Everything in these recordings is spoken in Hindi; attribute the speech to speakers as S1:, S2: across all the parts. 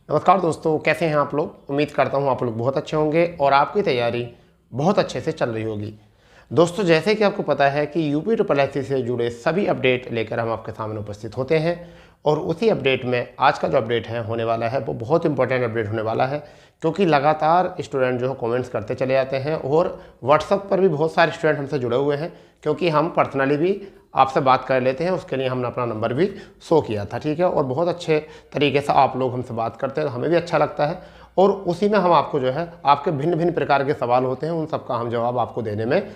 S1: नमस्कार दोस्तों, कैसे हैं आप लोग। उम्मीद करता हूं आप लोग बहुत अच्छे होंगे और आपकी तैयारी बहुत अच्छे से चल रही होगी। दोस्तों, जैसे कि आपको पता है कि यूपी ट्रिपल एससी से जुड़े सभी अपडेट लेकर हम आपके सामने उपस्थित होते हैं और उसी अपडेट में आज का जो अपडेट है होने वाला है वो बहुत इंपॉर्टेंट अपडेट होने वाला है, क्योंकि लगातार स्टूडेंट जो है कमेंट्स करते चले जाते हैं और व्हाट्सएप पर भी बहुत सारे स्टूडेंट हमसे जुड़े हुए हैं, क्योंकि हम पर्सनली भी आपसे बात कर लेते हैं। उसके लिए हमने अपना नंबर भी शो किया था, ठीक है। और बहुत अच्छे तरीके से आप लोग हमसे बात करते हैं, हमें भी अच्छा लगता है और उसी में हम आपको जो है आपके भिन्न भिन्न प्रकार के सवाल होते हैं, उन सबका हम जवाब आपको देने में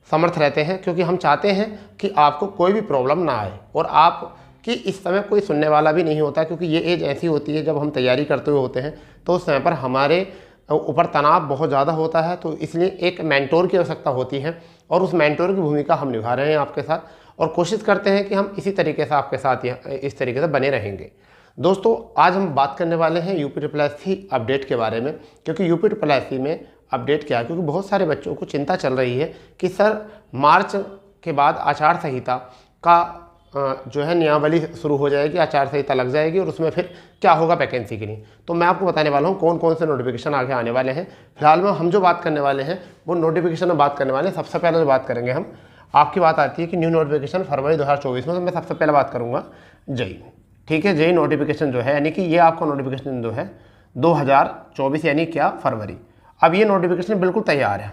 S1: समर्थ रहते हैं, क्योंकि हम चाहते हैं कि आपको कोई भी प्रॉब्लम ना आए और आप कि इस समय कोई सुनने वाला भी नहीं होता, क्योंकि ये एज ऐसी होती है जब हम तैयारी करते हुए होते हैं तो उस समय पर हमारे ऊपर तनाव बहुत ज़्यादा होता है। तो इसलिए एक मेंटोर की आवश्यकता होती है और उस मेंटोर की भूमिका हम निभा रहे हैं आपके साथ और कोशिश करते हैं कि हम इसी तरीके से आपके साथ इस तरीके से बने रहेंगे। दोस्तों, आज हम बात करने वाले हैं यूपी ट्रिपल एससी अपडेट के बारे में, क्योंकि यूपी ट्रिपल एससी में अपडेट क्या है, क्योंकि बहुत सारे बच्चों को चिंता चल रही है कि सर मार्च के बाद आचार संहिता का जो है नियमावली शुरू हो जाएगी, आचार संहिता लग जाएगी और उसमें फिर क्या होगा वैकेंसी के लिए। तो मैं आपको बताने वाला हूँ कौन कौन से नोटिफिकेशन आगे आने वाले हैं। फिलहाल में हम जो बात करने वाले हैं वो नोटिफिकेशन में बात करने वाले हैं। सबसे पहले जो बात करेंगे हम, आपकी बात आती है कि न्यू नोटिफिकेशन फरवरी 2024 में, तो मैं सबसे पहले बात करूँगा जेई, ठीक है। जेई नोटिफिकेशन जो है, यानी कि ये आपका नोटिफिकेशन जो है 2024 यानी क्या, फरवरी। अब ये नोटिफिकेशन बिल्कुल तैयार है,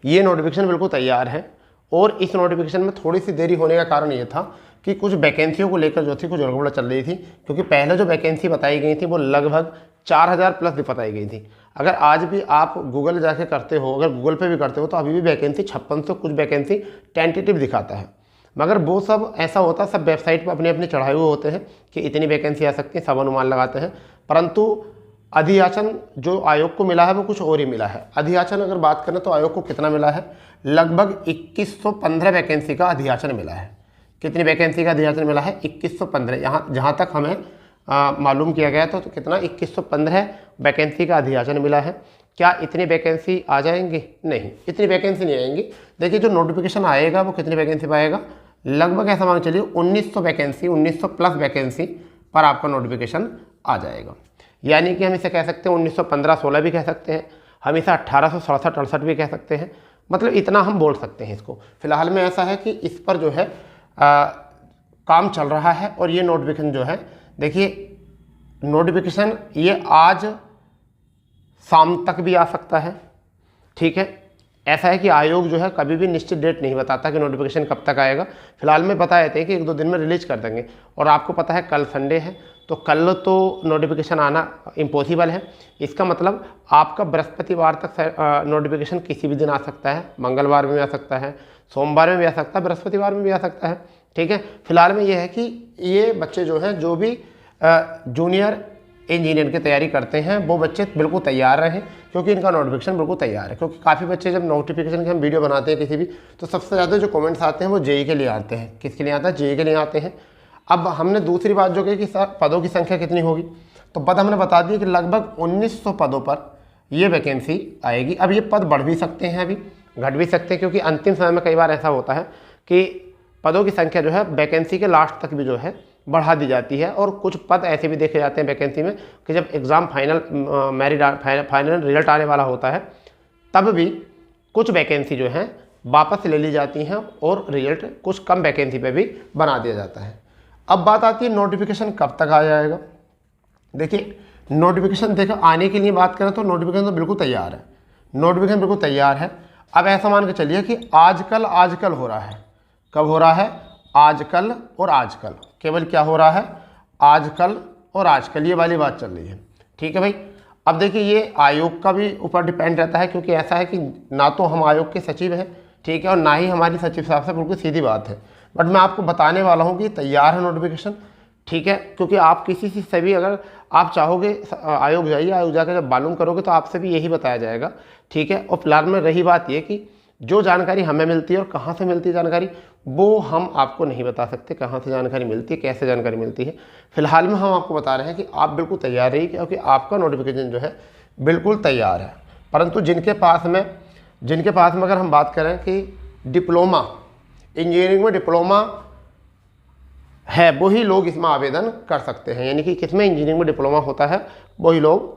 S1: ये नोटिफिकेशन बिल्कुल तैयार है और इस नोटिफिकेशन में थोड़ी सी देरी होने का कारण ये था कि कुछ वैकेंसियों को लेकर जो थी कुछ गड़बड़ चल रही थी, क्योंकि पहले जो वैकेंसी बताई गई थी वो लगभग 4000 प्लस भी बताई गई थी। अगर आज भी आप गूगल जाके करते हो, अगर गूगल पे भी करते हो, तो अभी भी वैकेंसी 5600 कुछ वैकेंसी टेंटेटिव दिखाता है, मगर वो सब ऐसा होता है, सब वेबसाइट पर अपने अपने चढ़ाए हुए होते हैं कि इतनी वैकेंसी आ सकती है, सब अनुमान लगाते हैं, परंतु अधियाचन जो आयोग को मिला है वो कुछ और ही मिला है। अधियाचन अगर बात करें तो आयोग को कितना मिला है, लगभग 2115 वैकेंसी का अधियाचन मिला है। कितनी वैकेंसी का अधियाचन मिला है, 2115। यहाँ जहाँ तक हमें मालूम किया गया था तो कितना, 2115 वैकेंसी का अधियाचन मिला है। क्या इतनी वैकेंसी आ जाएंगी? नहीं, इतनी वैकेंसी नहीं आएंगी। देखिए, जो नोटिफिकेशन आएगा वो कितनी वैकेंसी पाएगा, लगभग ऐसा मान चलिए 1900 वैकेंसी, 1900 प्लस वैकेंसी पर आपका नोटिफिकेशन आ जाएगा। यानी कि हम इसे कह सकते हैं 1915-16 भी कह सकते हैं, हम इसे 1867-68 भी कह सकते हैं, मतलब इतना हम बोल सकते हैं इसको। फिलहाल में ऐसा है कि इस पर जो है काम चल रहा है और ये नोटिफिकेशन जो है, देखिए नोटिफिकेशन ये आज शाम तक भी आ सकता है, ठीक है। ऐसा है कि आयोग जो है कभी भी निश्चित डेट नहीं बताता कि नोटिफिकेशन कब तक आएगा। फिलहाल में बता देते हैं कि 1-2 दिन में रिलीज कर देंगे और आपको पता है कल संडे है, तो कल तो नोटिफिकेशन आना इम्पॉसिबल है। इसका मतलब आपका बृहस्पतिवार तक नोटिफिकेशन किसी भी दिन आ सकता है, मंगलवार में भी आ सकता है, सोमवार में भी आ सकता है, बृहस्पतिवार में भी आ सकता है, ठीक है। फिलहाल में ये है कि ये बच्चे जो हैं, जो भी जूनियर इंजीनियर की तैयारी करते हैं, वो बच्चे बिल्कुल तैयार रहें, क्योंकि इनका नोटिफिकेशन बिल्कुल तैयार है। क्योंकि काफ़ी बच्चे जब नोटिफिकेशन की हम वीडियो बनाते हैं किसी भी, तो सबसे ज़्यादा जो कमेंट्स आते हैं वो जेई के लिए आते हैं। किसके लिए आता है? जेई के लिए आते हैं। अब हमने दूसरी बात जो कही कि पदों की संख्या कितनी होगी, तो पद हमने बता दिया कि लगभग 1900 पदों पर ये वैकेंसी आएगी। अब ये पद बढ़ भी सकते हैं, अभी घट भी सकते हैं, क्योंकि अंतिम समय में कई बार ऐसा होता है कि पदों की संख्या जो है वैकेंसी के लास्ट तक भी जो है बढ़ा दी जाती है। और कुछ पद ऐसे भी देखे जाते हैं वैकेंसी में कि जब एग्ज़ाम फाइनल रिजल्ट आने वाला होता है तब भी कुछ वैकेंसी जो है वापस ले ली जाती हैं और रिजल्ट कुछ कम वैकेंसी पे भी बना दिया जाता है। अब बात आती है नोटिफिकेशन कब तक आ जाएगा। देखिए, नोटिफिकेशन देखो आने के लिए बात करें तो नोटिफिकेशन तो बिल्कुल तैयार है, नोटिफिकेशन बिल्कुल तैयार है। अब ऐसा मान के चलिए कि आजकल हो रहा है। कब हो रहा है? आजकल और आजकल, केवल क्या हो रहा है? आजकल और आजकल, ये वाली बात चल रही है, ठीक है भाई। अब देखिए, ये आयोग का भी ऊपर डिपेंड रहता है, क्योंकि ऐसा है कि ना तो हम आयोग के सचिव हैं, ठीक है, और ना ही हमारी सचिव साहब से बिल्कुल सीधी बात है। बट मैं आपको बताने वाला हूँ कि तैयार है नोटिफिकेशन, ठीक है। क्योंकि आप किसी से भी अगर आप चाहोगे आयोग जाइए, आयोग जाकर जब मालूम करोगे तो आपसे भी यही बताया जाएगा, ठीक है। और फिलहाल में रही बात ये कि जो जानकारी हमें मिलती है और कहाँ से मिलती है जानकारी, वो हम आपको नहीं बता सकते कहाँ से जानकारी मिलती है, कैसे जानकारी मिलती है। फिलहाल में हम आपको बता रहे हैं कि आप बिल्कुल तैयार रहिए, क्योंकि आपका नोटिफिकेशन जो है बिल्कुल तैयार है। परंतु जिनके पास में अगर हम बात करें कि डिप्लोमा इंजीनियरिंग में डिप्लोमा है वही लोग इसमें आवेदन कर सकते हैं। यानी कि किसमें इंजीनियरिंग में डिप्लोमा होता है वही लोग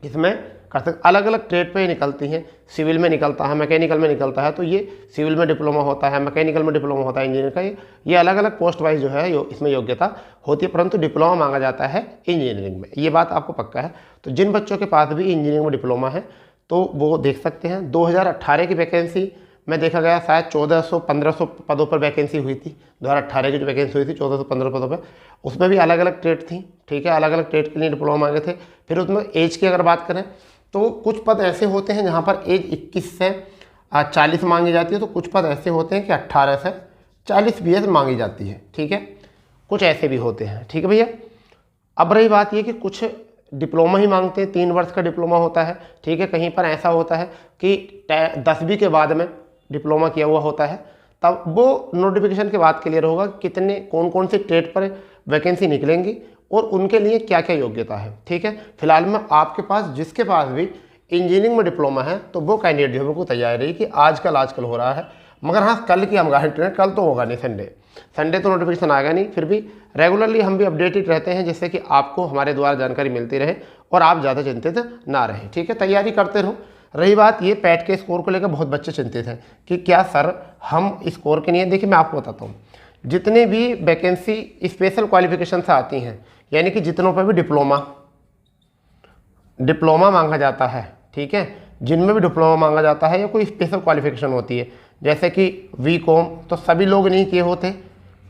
S1: इसमें कर सकते। अलग अलग ट्रेड पे निकलती हैं, सिविल में निकलता है, मैकेनिकल में निकलता है, तो ये सिविल में डिप्लोमा होता है, मैकेनिकल में डिप्लोमा होता है इंजीनियर का। ये अलग अलग पोस्ट वाइज जो है इसमें योग्यता होती है, परंतु डिप्लोमा मांगा जाता है इंजीनियरिंग में, ये बात आपको पक्का है। तो जिन बच्चों के पास भी इंजीनियरिंग में डिप्लोमा है तो वो देख सकते हैं। 2018 की वैकेंसी में देखा गया शायद 1400-1500 पदों पर वैकेंसी हुई थी। 2018 की जो वैकेंसी हुई थी 1400-1500 पदों पर, उसमें भी अलग अलग ट्रेड थी, ठीक है, अलग अलग ट्रेड के लिए डिप्लोमा मांगे थे। फिर उसमें एज की अगर बात करें तो कुछ पद ऐसे होते हैं जहाँ पर एज 21 से 40 मांगी जाती है, तो कुछ पद ऐसे होते हैं कि 18 से 40 भी एज मांगी जाती है, ठीक है, कुछ ऐसे भी होते हैं, ठीक है भैया। अब रही बात ये कि कुछ डिप्लोमा ही मांगते हैं, 3 वर्ष का डिप्लोमा होता है, ठीक है। कहीं पर ऐसा होता है कि 10वीं के बाद में डिप्लोमा किया हुआ होता है, तब वो नोटिफिकेशन के बाद क्लियर होगा कितने कौन कौन से ट्रेड पर वैकेंसी निकलेंगी और उनके लिए क्या क्या योग्यता है, ठीक है। फिलहाल में आपके पास जिसके पास भी इंजीनियरिंग में डिप्लोमा है तो वो कैंडिडेट जो है बिल्कुल तैयार रही कि आजकल हो रहा है, मगर हाँ कल की हम गारंटी नहीं, कल तो होगा नहीं, संडे तो नोटिफिकेशन आएगा नहीं। फिर भी रेगुलरली हम भी अपडेटेड रहते हैं जिससे कि आपको हमारे द्वारा जानकारी मिलती रहे और आप ज़्यादा चिंतित ना रहें, ठीक है, तैयारी करते रहो। रही बात ये पैट के स्कोर को लेकर बहुत बच्चे चिंतित हैं कि क्या सर हम स्कोर के लिए, देखिए मैं आपको बताता हूँ, जितने भी वैकेंसी स्पेशल क्वालिफिकेशन से आती हैं, यानी कि जितनों पर भी डिप्लोमा मांगा जाता है, ठीक है, जिनमें भी डिप्लोमा मांगा जाता है या कोई स्पेशल क्वालिफिकेशन होती है, जैसे कि बीकॉम तो सभी लोग नहीं किए होते,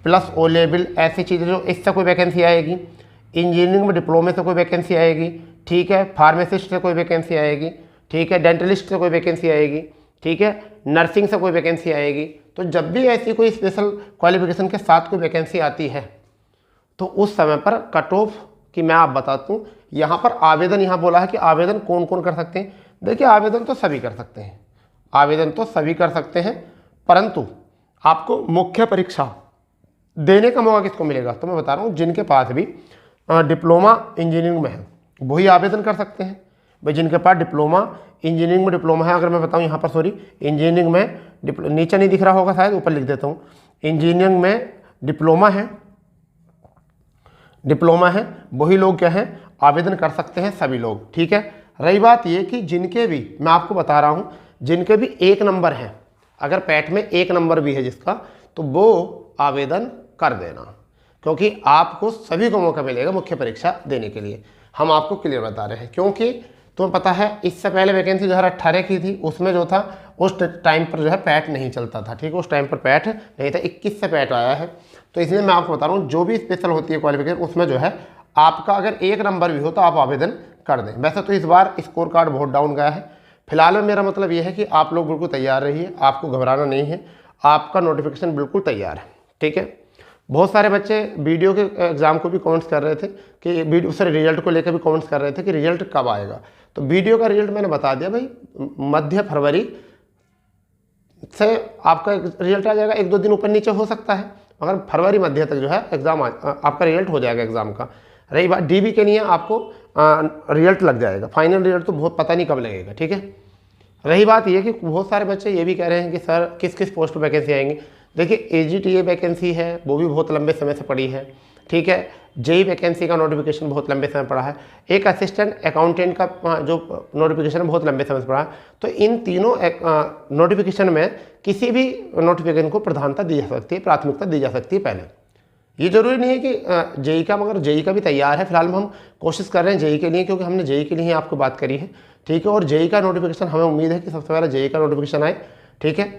S1: प्लस ओ लेवल, ऐसी चीज़ें जो इससे कोई वैकेंसी आएगी, इंजीनियरिंग में डिप्लोमे से कोई वैकेंसी आएगी, ठीक है, फार्मासिस्ट से कोई वैकेंसी आएगी, ठीक है, डेंटलिस्ट से कोई वैकेंसी आएगी, ठीक है, नर्सिंग से कोई वैकेंसी आएगी। तो जब भी ऐसी कोई स्पेशल क्वालिफिकेशन के साथ कोई वैकेंसी आती है तो उस समय पर कट ऑफ की मैं आप बताता हूँ। यहाँ पर आवेदन, यहाँ बोला है कि आवेदन कौन कौन कर सकते हैं। देखिए आवेदन तो सभी कर सकते हैं, आवेदन तो सभी कर सकते हैं, परंतु आपको मुख्य परीक्षा देने का मौका किसको मिलेगा, तो मैं बता रहा हूँ जिनके पास भी डिप्लोमा इंजीनियरिंग में है वही आवेदन कर सकते हैं। भाई जिनके पास डिप्लोमा इंजीनियरिंग में डिप्लोमा है, अगर मैं बताऊँ यहाँ पर सॉरी इंजीनियरिंग में नीचे नहीं दिख रहा होगा शायद, ऊपर लिख देता हूँ, इंजीनियरिंग में डिप्लोमा है वही लोग क्या हैं आवेदन कर सकते हैं, सभी लोग, ठीक है। रही बात ये कि जिनके भी, मैं आपको बता रहा हूँ, जिनके भी 1 नंबर है, अगर पैट में 1 नंबर भी है जिसका, तो वो आवेदन कर देना, क्योंकि आपको सभी को मौका मिलेगा मुख्य परीक्षा देने के लिए। हम आपको क्लियर बता रहे हैं, क्योंकि तुम्हें पता है इससे पहले वैकेंसी 2018 की थी, उसमें जो था उस टाइम पर जो है पैट नहीं चलता था, ठीक है, उस टाइम पर पैट नहीं था, 21 से पैट आया है। तो इसलिए मैं आपको बता रहा हूँ जो भी स्पेशल होती है क्वालिफिकेशन, उसमें जो है आपका अगर 1 नंबर भी हो तो आप आवेदन कर दें। वैसे तो इस बार स्कोर कार्ड बहुत डाउन गया है। फिलहाल में मेरा मतलब ये है कि आप लोग बिल्कुल तैयार रहिए, आपको घबराना नहीं है, आपका नोटिफिकेशन बिल्कुल तैयार है, ठीक है। बहुत सारे बच्चे वीडियो के एग्ज़ाम को भी कमेंट्स कर रहे थे कि वीडियो से रिजल्ट को लेकर भी कमेंट्स कर रहे थे कि रिजल्ट कब आएगा। तो वीडियो का रिजल्ट मैंने बता दिया भाई, मध्य फरवरी से आपका रिजल्ट आ जाएगा, 1-2 दिन ऊपर नीचे हो सकता है, मगर फरवरी मध्य तक जो है एग्ज़ाम आपका रिजल्ट हो जाएगा एग्ज़ाम का। रही बात डीबी के लिए आपको रिजल्ट लग जाएगा, फाइनल रिजल्ट तो बहुत पता नहीं कब लगेगा, ठीक है। रही बात ये कि बहुत सारे बच्चे ये भी कह रहे हैं कि सर किस किस पोस्ट पर वैकेंसी आएंगी। देखिए AGTA वैकेंसी है, वो भी बहुत लंबे समय से पड़ी है, ठीक है। JEE वैकेंसी का नोटिफिकेशन बहुत लंबे समय पड़ा है, एक असिस्टेंट अकाउंटेंट का जो नोटिफिकेशन बहुत लंबे समय से पड़ा है। तो इन तीनों नोटिफिकेशन में किसी भी नोटिफिकेशन को प्रधानता दी जा सकती है, प्राथमिकता दी जा सकती है पहले। ये जरूरी नहीं है कि JEE का, मगर JEE का भी तैयार है। फिलहाल में हम कोशिश कर रहे हैं JEE के लिए, क्योंकि हमने JEE के लिए ही आपको बात करी है, ठीक है। और JEE का नोटिफिकेशन हमें उम्मीद है कि सबसे पहले JEE का नोटिफिकेशन आए, ठीक है।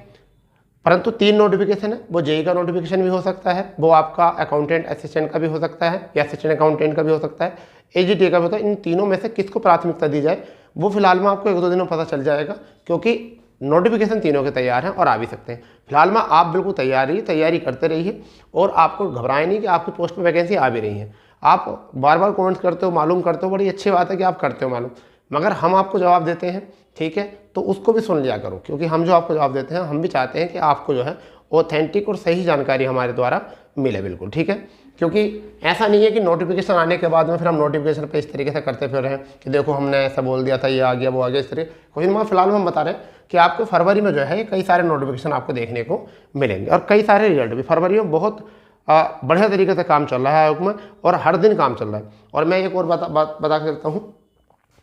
S1: परंतु 3 नोटिफिकेशन है, वो JEE का नोटिफिकेशन भी हो सकता है, वो आपका अकाउंटेंट असिस्टेंट का भी हो सकता है, या असिस्टेंट अकाउंटेंट का भी हो सकता है, AGTA का भी होता है। इन तीनों में से किसको प्राथमिकता दी जाए वो फिलहाल में आपको 1-2 दिनों में पता चल जाएगा, क्योंकि नोटिफिकेशन तीनों के तैयार हैं और आ भी सकते हैं। फिलहाल में आप बिल्कुल तैयारी करते रहिए, और आपको घबराए नहीं कि आपकी पोस्ट पर वैकेंसी आ भी रही है। आप बार बार कमेंट्स करते हो, मालूम करते हो, बड़ी अच्छी बात है कि आप करते हो मालूम, मगर हम आपको जवाब देते हैं, ठीक है, तो उसको भी सुन लिया करो, क्योंकि हम जो आपको जवाब देते हैं हम भी चाहते हैं कि आपको जो है ऑथेंटिक और सही जानकारी हमारे द्वारा मिले, बिल्कुल, ठीक है। क्योंकि ऐसा नहीं है कि नोटिफिकेशन आने के बाद में फिर हम नोटिफिकेशन पे इस तरीके से करते फिर रहे हैं कि देखो हमने ऐसा बोल दिया था, ये आ गया वो आ गया, इस तरीके कुछ नहीं। फिलहाल हम बता रहे हैं कि आपको फरवरी में जो है कई सारे नोटिफिकेशन आपको देखने को मिलेंगे, और कई सारे रिजल्ट भी फरवरी में बहुत बढ़िया तरीके से काम चल रहा है आयोग में और हर दिन काम चल रहा है। और मैं एक और बात बता सकता हूँ,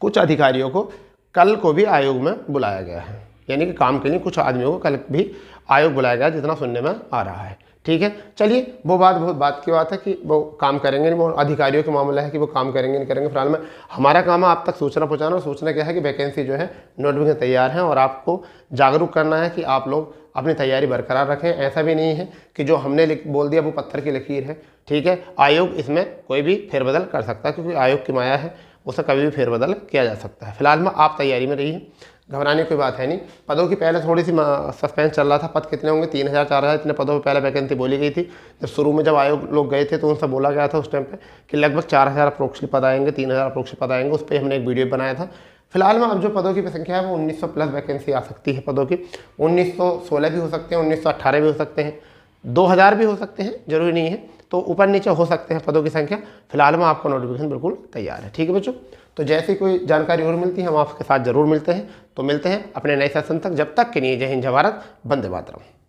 S1: कुछ अधिकारियों को कल को भी आयोग में बुलाया गया है, यानी कि काम के लिए कुछ आदमियों को कल भी आयोग बुलाया गया, जितना सुनने में आ रहा है। ठीक है, चलिए वो बहुत बात की बात है कि वो काम करेंगे नहीं, वो अधिकारियों का मामला है कि वो काम करेंगे नहीं करेंगे। फिलहाल में हमारा काम है आप तक सूचना पहुंचाना, और सूचना क्या है कि वैकेंसी जो है नोटिफिकेशन तैयार है और आपको जागरूक करना है कि आप लोग अपनी तैयारी बरकरार रखें। ऐसा भी नहीं है कि जो हमने बोल दिया वो पत्थर की लकीर है। ठीक है, आयोग इसमें कोई भी फेरबदल कर सकता है, क्योंकि आयोग की माया है, उसे कभी भी फेरबदल किया जा सकता है। फिलहाल में आप तैयारी में रहिए, घबराने की कोई बात है नहीं। पदों की पहले थोड़ी सी सस्पेंस चल रहा था, पद कितने होंगे, 3000 4000 इतने पदों पर पहले वैकेंसी बोली गई थी। जब शुरू में जब आयोग लोग गए थे तो उनसे बोला गया था उस टाइम पे कि लगभग 4000 अप्रोक्स पद आएंगे, 3000 अप्रोक्स पद आएंगे। उस पर हमने एक वीडियो बनाया था। फिलहाल में अब जो पदों की संख्या है वो 1900 प्लस वैकेंसी आ सकती है पदों की। 1916 भी हो सकते हैं, 1918 भी हो सकते हैं, 2000 भी हो सकते हैं, जरूरी नहीं है, तो ऊपर नीचे हो सकते हैं पदों की संख्या। फिलहाल में आपका नोटिफिकेशन बिल्कुल तैयार है। ठीक है बच्चों, तो जैसी कोई जानकारी और मिलती है हम आपके साथ जरूर मिलते हैं। तो मिलते हैं अपने नए सेशन तक, जब तक के लिए जय हिंद, जय भारत, वंदे मातरम।